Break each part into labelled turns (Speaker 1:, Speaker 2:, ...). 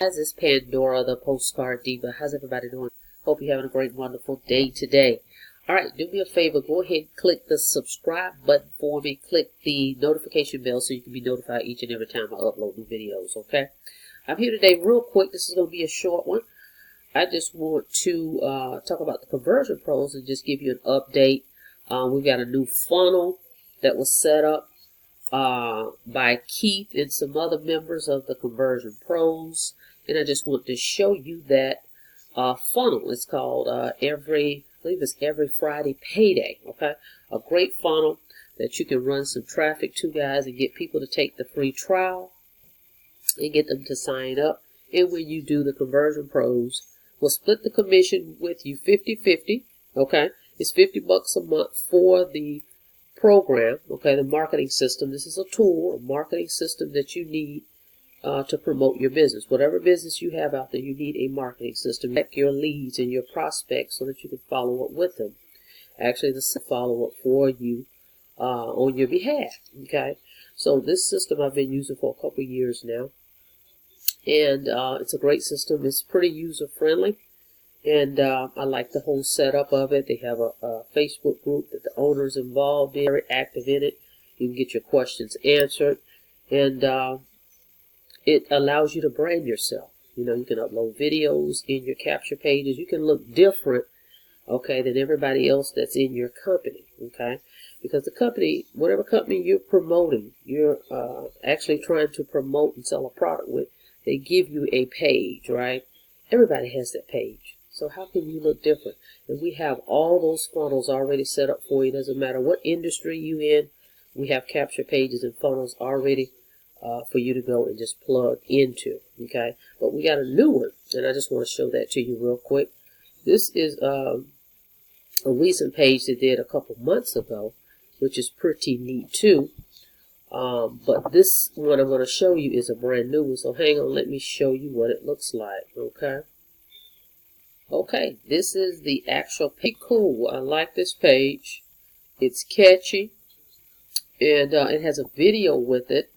Speaker 1: Guys, it's Pandora, the Postcard Diva. How's everybody doing? Hope you're having a great, wonderful day today. Alright, do me a favor. Go ahead and click the subscribe button for me. Click the notification bell so you can be notified each and every time I upload new videos, okay? I'm here today real quick. This is going to be a short one. I just want to talk about the conversion pros and just give you an update. We've got a new funnel that was set up by Keith and some other members of the conversion pros. And I just want to show you that funnel. It's called I believe it's every Friday payday. Okay, a great funnel that you can run some traffic to, guys, and get people to take the free trial and get them to sign up. And when you do, the conversion pros will split the commission with you 50-50. Okay, it's $50 a month for the program. Okay, the marketing system. This is a tool, a marketing system that you need to promote your business. Whatever business you have out there, you need a marketing system. Check your leads and your prospects so that you can follow up with them. Actually, this is follow up for you on your behalf. Okay, so this system I've been using for a couple of years now, and it's a great system. It's pretty user friendly, and I like the whole setup of it. They have a Facebook group that the owner's involved in, very active in it. You can get your questions answered, and it allows you to brand yourself. You know, you can upload videos in your capture pages. You can look different, okay, than everybody else that's in your company, okay? Because the company, whatever company you're promoting, you're actually trying to promote and sell a product with, they give you a page, right? Everybody has that page. So how can you look different? And we have all those funnels already set up for you. Doesn't matter what industry you're in. We have capture pages and funnels already for you to go and just plug into, okay? But we got a new one, and I just want to show that to you real quick. This is a recent page they did a couple months ago, which is pretty neat too. But this one I'm going to show you is a brand new one, so hang on, let me show you what it looks like, okay? Okay, this is the actual page. Cool, I like this page. It's catchy, and it has a video with it.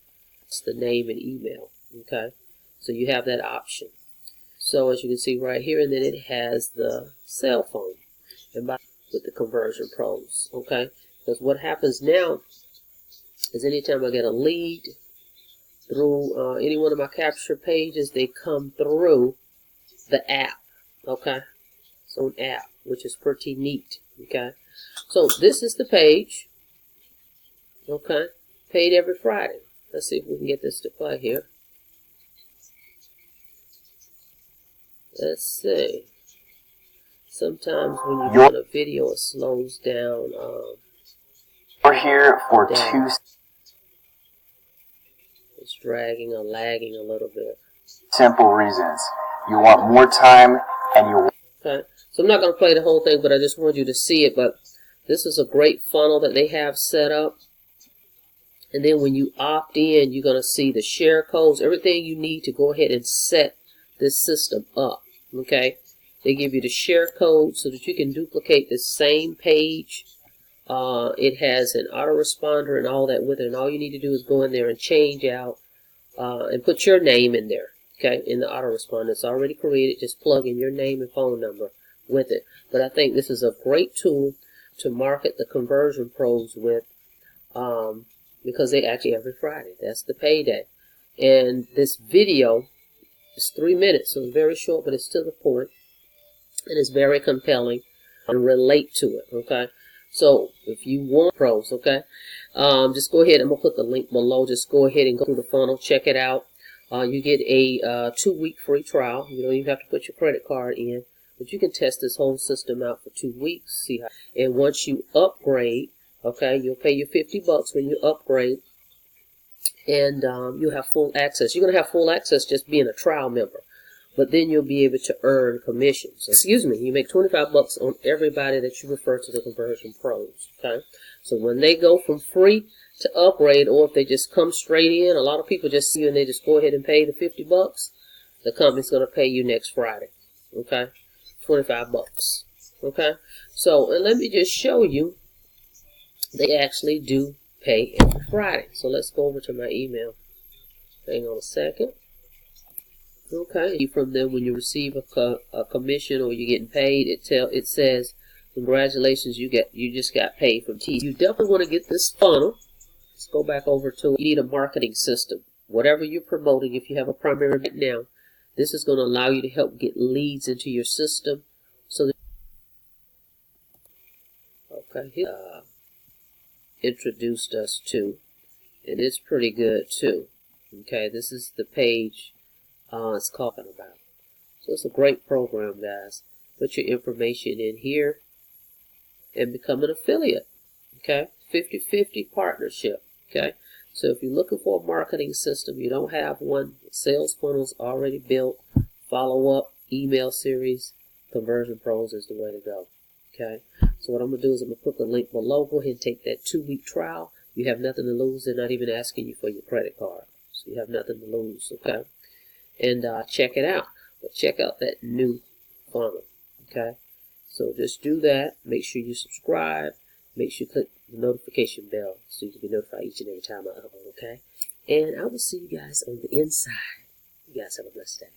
Speaker 1: The name and email, okay, so you have that option. So as you can see right here, and then it has the cell phone and with the conversion pros, okay, because what happens now is anytime I get a lead through any one of my capture pages, they come through the app, okay, so an app, which is pretty neat, okay. So this is the page, okay, paid every Friday. Let's see if we can get this to play here. Let's see. Sometimes when you run a video, it slows down.
Speaker 2: We're here for two.
Speaker 1: It's dragging or lagging a little bit.
Speaker 2: Simple reasons. You want more time, and you.
Speaker 1: Okay. So I'm not going to play the whole thing, but I just want you to see it. But this is a great funnel that they have set up. And then when you opt in, you're going to see the share codes, everything you need to go ahead and set this system up, okay? They give you the share code so that you can duplicate the same page. It has an autoresponder and all that with it, and all you need to do is go in there and change out and put your name in there, okay, in the autoresponder. It's already created. Just plug in your name and phone number with it. But I think this is a great tool to market the conversion pros with, because they actually every Friday. That's the payday. And this video is 3 minutes, so it's very short, but it's to the point, and it's very compelling and relate to it, okay? So if you want pros, okay, just go ahead. I'm going to put the link below. Just go ahead and go through the funnel, check it out. You get a 2-week free trial. You don't even have to put your credit card in, but you can test this whole system out for 2 weeks. See how, and once you upgrade, okay, you'll pay your $50 when you upgrade, and you'll have full access. You're going to have full access just being a trial member, but then you'll be able to earn commissions. Excuse me, you make $25 on everybody that you refer to the conversion pros, okay? So when they go from free to upgrade, or if they just come straight in, a lot of people just see you and they just go ahead and pay the $50. The company's going to pay you next Friday, okay? $25, okay? So, and let me just show you. They actually do pay every Friday. So let's go over to my email. Hang on a second. Okay, from them when you receive a commission or you're getting paid, it says, congratulations, you just got paid from T. You definitely want to get this funnel. Let's go back over to, you need a marketing system. Whatever you're promoting, if you have a primary right now, this is going to allow you to help get leads into your system. So that, okay, introduced us to, and it's pretty good too. Okay, this is the page it's talking about. So it's a great program, guys. Put your information in here and become an affiliate. Okay, 50-50 partnership. Okay, so if you're looking for a marketing system, you don't have one, sales funnels already built, follow up, email series, Conversion Pros is the way to go. Okay, so what I'm going to do is I'm going to put the link below. Go ahead and take that 2-week trial. You have nothing to lose. They're not even asking you for your credit card. So you have nothing to lose, okay? And check it out. But check out that new funnel, okay? So just do that. Make sure you subscribe. Make sure you click the notification bell so you can be notified each and every time I upload, okay? And I will see you guys on the inside. You guys have a blessed day.